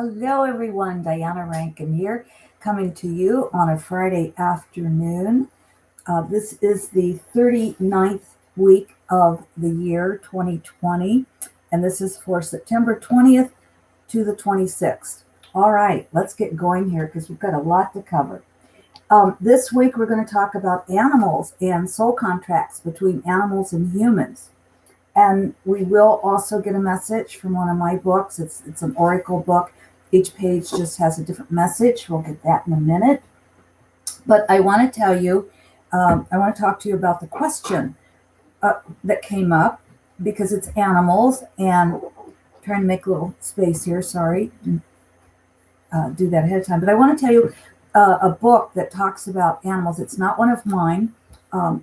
Hello, everyone. Diana Rankin here, coming to you on a Friday afternoon. This is the 39th week of the year 2020, and this is for September 20th to the 26th. All right, let's get going here because we've got a lot to cover. This week, we're going to talk about animals and soul contracts between animals and humans. And we will also get a message from one of my books. It's an oracle book. Each page just has a different message. We'll get that in a minute. But I want to tell you, I want to talk to you about the question that came up because it's animals. And I'm trying to make a little space here. Sorry. Do that ahead of time. But I want to tell you a book that talks about animals. It's not one of mine.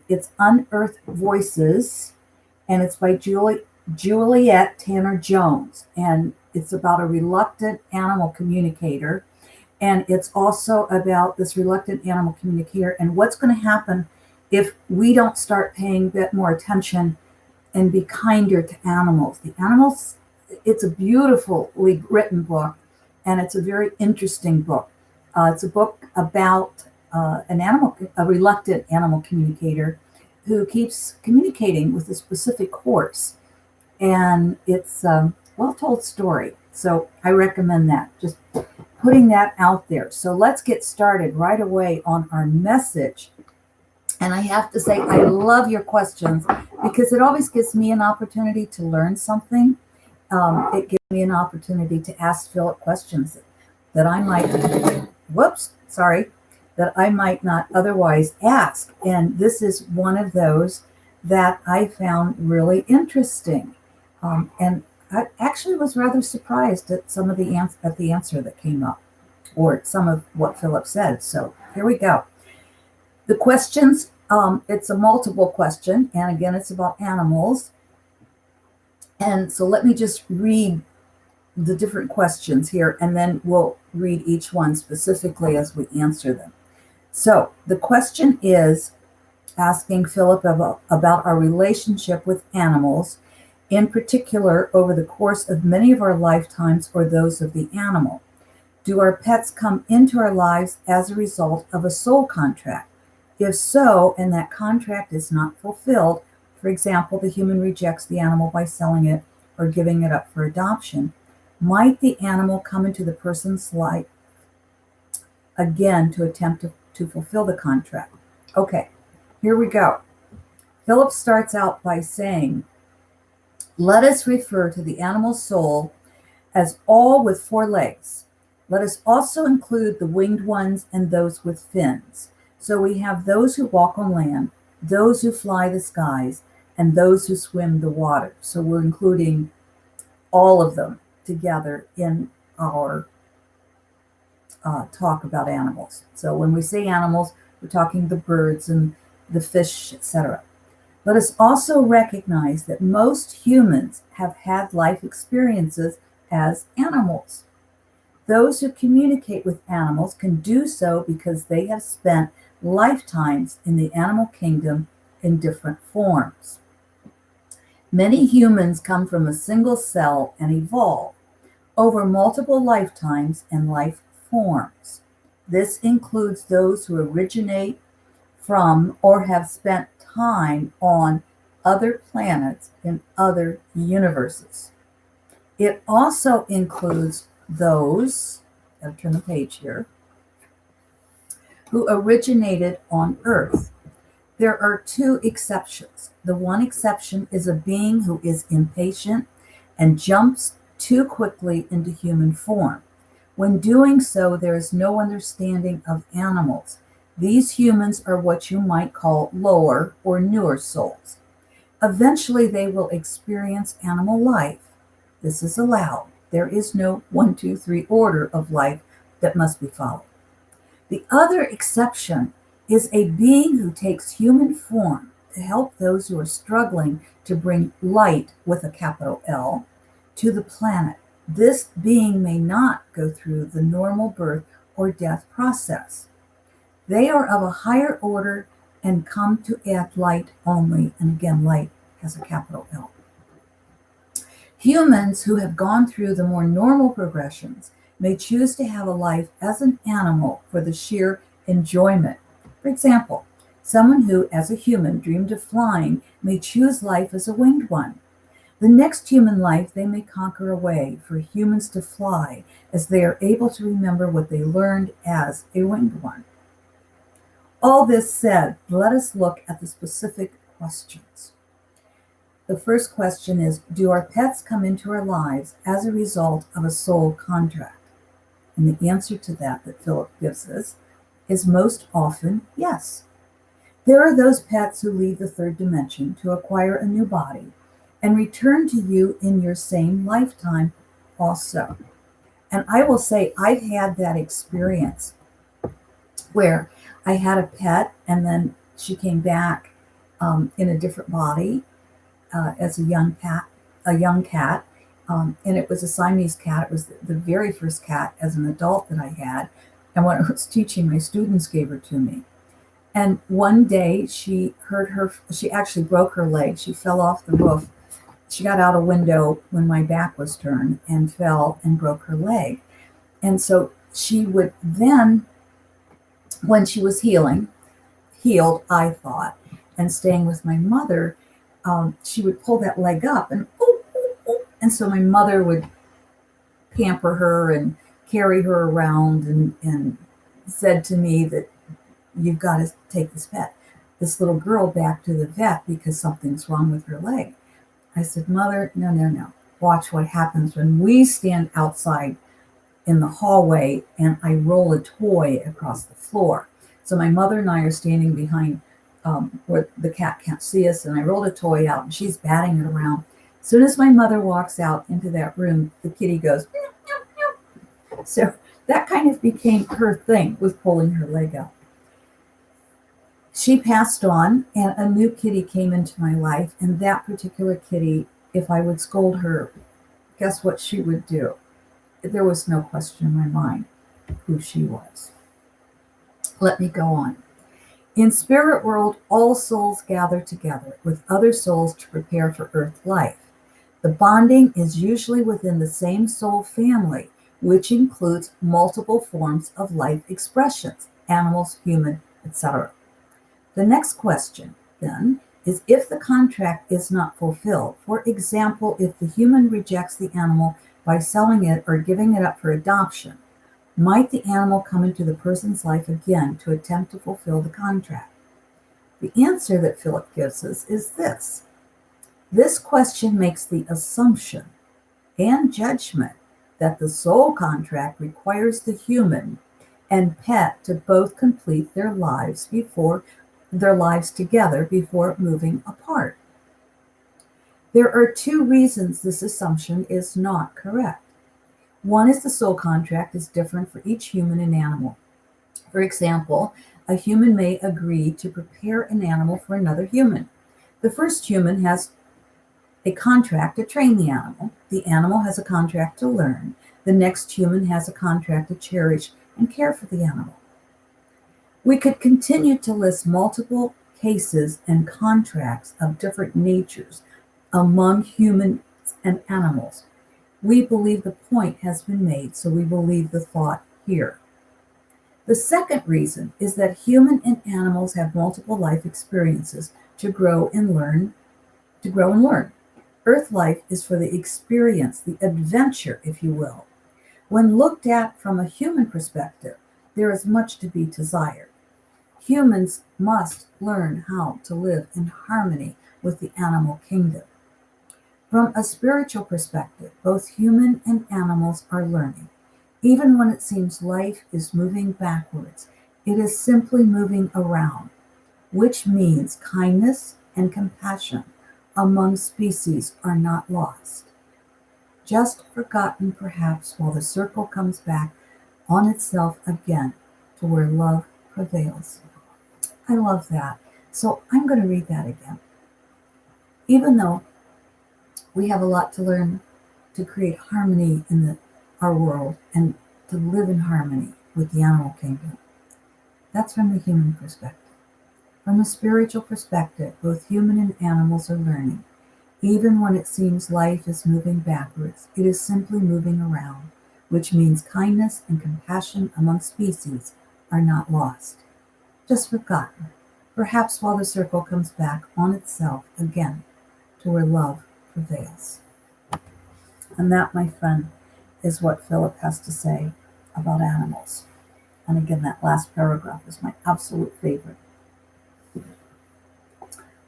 It's Unearthed Voices. And it's by Juliet Tanner Jones. And it's about a reluctant animal communicator. And it's also about this reluctant animal communicator and what's going to happen if we don't start paying a bit more attention and be kinder to animals. The animals, it's a beautifully written book, and it's a very interesting book. It's a book about a reluctant animal communicator who keeps communicating with a specific horse. And it's a well-told story. So I recommend that. Just putting that out there. So let's get started right away on our message. And I have to say, I love your questions because it always gives me an opportunity to learn something. It gives me an opportunity to ask Phillip questions that I might, that I might not otherwise ask. And this is one of those that I found really interesting. And I actually was rather surprised at some of the answer that came up, or some of what Phillip said. So here we go. The questions, it's a multiple question. And again, it's about animals. And so let me just read the different questions here, and then we'll read each one specifically as we answer them. So the question is asking Phillip about our relationship with animals, in particular over the course of many of our lifetimes or those of the animal. Do our pets come into our lives as a result of a soul contract? If so, and that contract is not fulfilled, for example, the human rejects the animal by selling it or giving it up for adoption, might the animal come into the person's life again to attempt to fulfill the contract? Okay, here we go. Phillip starts out by saying, let us refer to the animal soul as all with 4 legs. Let us also include the winged ones and those with fins. So we have those who walk on land, those who fly the skies, and those who swim the water. So we're including all of them together in our talk about animals. So when we say animals, we're talking the birds and the fish, etc. Let us also recognize that most humans have had life experiences as animals. Those who communicate with animals can do so because they have spent lifetimes in the animal kingdom in different forms. Many humans come from a single cell and evolve over multiple lifetimes and life forms. This includes those who originate from or have spent time on other planets in other universes. It also includes those, I'll turn the page here, who originated on Earth. There are 2 exceptions. The one exception is a being who is impatient and jumps too quickly into human form. When doing so, there is no understanding of animals. These humans are what you might call lower or newer souls. Eventually, they will experience animal life. This is allowed. There is no 1, 2, 3 order of life that must be followed. The other exception is a being who takes human form to help those who are struggling to bring light, with a capital L, to the planet. This being may not go through the normal birth or death process. They are of a higher order and come to add light only. And again, light has a capital L. Humans who have gone through the more normal progressions may choose to have a life as an animal for the sheer enjoyment. For example, someone who, as a human, dreamed of flying may choose life as a winged one. The next human life they may conquer a way for humans to fly as they are able to remember what they learned as a winged one. All this said, let us look at the specific questions. The first question is, do our pets come into our lives as a result of a soul contract? And the answer to that Philip gives us is most often yes. There are those pets who leave the third dimension to acquire a new body and return to you in your same lifetime also. And I will say, I've had that experience where I had a pet and then she came back in a different body as a young cat, and it was a Siamese cat. It was the very first cat as an adult that I had, and when I was teaching, my students gave her to me. And one day she actually broke her leg. She fell off the roof. She got out a window when my back was turned and fell and broke her leg. And so she would then, when she was healed, I thought, and staying with my mother, she would pull that leg up and ooh, ooh, ooh. And so my mother would pamper her and carry her around and said to me that you've got to take this little girl back to the vet because something's wrong with her leg. I said, Mother, no. Watch what happens when we stand outside in the hallway and I roll a toy across the floor. So my mother and I are standing behind where the cat can't see us, and I rolled a toy out and she's batting it around. As soon as my mother walks out into that room, the kitty goes, meow, meow, meow. So that kind of became her thing with pulling her leg out. She passed on and a new kitty came into my life, and that particular kitty, if I would scold her, guess what she would do? There was no question in my mind who she was. Let me go on. In spirit world, all souls gather together with other souls to prepare for earth life. The bonding is usually within the same soul family, which includes multiple forms of life expressions, animals, human, etc. The next question, then, is if the contract is not fulfilled. For example, if the human rejects the animal by selling it or giving it up for adoption, might the animal come into the person's life again to attempt to fulfill the contract? The answer that Phillip gives us is this. This question makes the assumption and judgment that the soul contract requires the human and pet to both complete their lives together before moving apart. There are two reasons this assumption is not correct. One is the soul contract is different for each human and animal. For example, a human may agree to prepare an animal for another human. The first human has a contract to train the animal. The animal has a contract to learn. The next human has a contract to cherish and care for the animal. We could continue to list multiple cases and contracts of different natures among humans and animals. We believe the point has been made, so we will leave the thought here. The second reason is that human and animals have multiple life experiences to grow and learn. Earth life is for the experience, the adventure, if you will. When looked at from a human perspective, there is much to be desired. Humans must learn how to live in harmony with the animal kingdom. From a spiritual perspective, both human and animals are learning. Even when it seems life is moving backwards, it is simply moving around, which means kindness and compassion among species are not lost. Just forgotten perhaps while the circle comes back on itself again to where love prevails. I love that. So I'm going to read that again. Even though we have a lot to learn to create harmony in our world and to live in harmony with the animal kingdom. That's from the human perspective. From a spiritual perspective, both human and animals are learning. Even when it seems life is moving backwards, it is simply moving around, which means kindness and compassion among species are not lost, just forgotten, perhaps while the circle comes back on itself again to where love prevails. And that, my friend, is what Philip has to say about animals. And again, that last paragraph is my absolute favorite.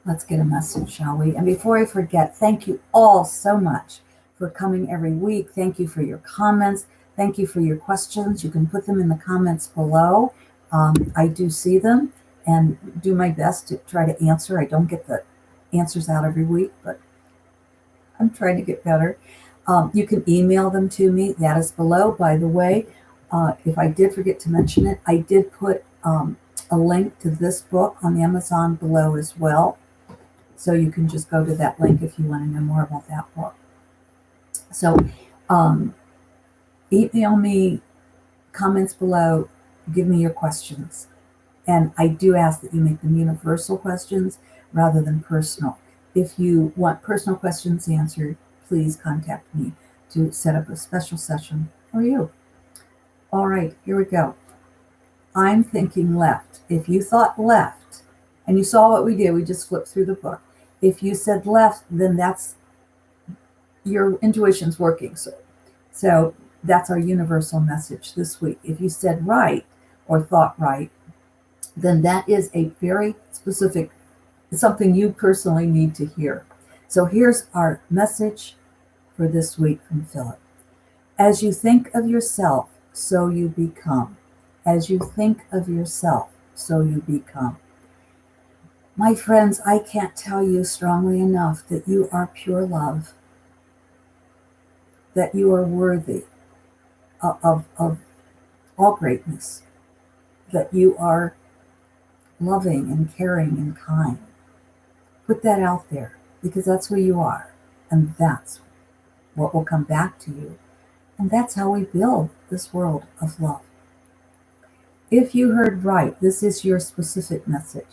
Let's get a message, shall we? And before I forget, thank you all so much for coming every week. Thank you for your comments. Thank you for your questions. You can put them in the comments below. I do see them and do my best to try to answer. I don't get the answers out every week, but I'm trying to get better. You can email them to me. That is below. By the way, if I did forget to mention it, I did put a link to this book on Amazon below as well. So you can just go to that link if you want to know more about that book. So email me, comments below, give me your questions. And I do ask that you make them universal questions rather than personal. If you want personal questions answered, please contact me to set up a special session for you. All right, here we go. I'm thinking left. If you thought left, and you saw what we did, we just flipped through the book. If you said left, then that's your intuition's working. So that's our universal message this week. If you said right or thought right, then that is a very specific, something you personally need to hear. So here's our message for this week from Phillip. As you think of yourself, so you become. As you think of yourself, so you become. My friends, I can't tell you strongly enough that you are pure love, that you are worthy of all greatness, that you are loving and caring and kind. Put that out there because that's who you are, and that's what will come back to you. And that's how we build this world of love. If you heard right, this is your specific message.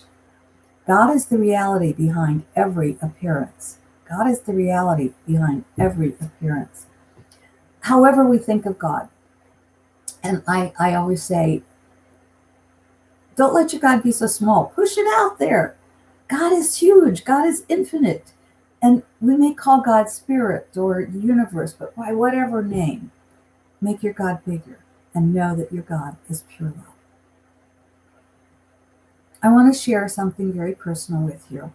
God is the reality behind every appearance. God is the reality behind every appearance. However we think of God. And I always say, don't let your God be so small. Push it out there. God is huge. God is infinite. And we may call God spirit or universe, but by whatever name, make your God bigger and know that your God is pure love. I want to share something very personal with you.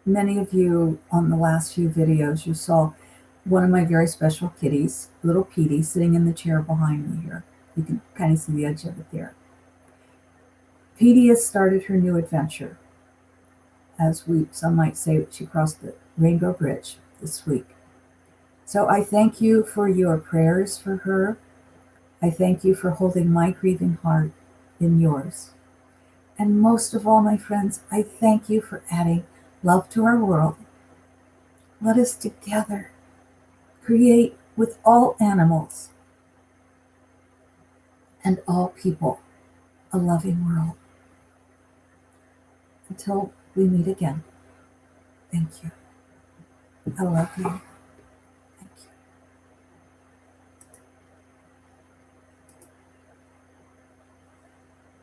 Many of you on the last few videos, you saw one of my very special kitties, little Petey, sitting in the chair behind me here. You can kind of see the edge of it there. Petey has started her new adventure. As some might say, she crossed the Rainbow Bridge this week. So I thank you for your prayers for her. I thank you for holding my grieving heart in yours. And most of all, my friends, I thank you for adding love to our world. Let us together create with all animals and all people a loving world. Until we meet again, thank you. I love you.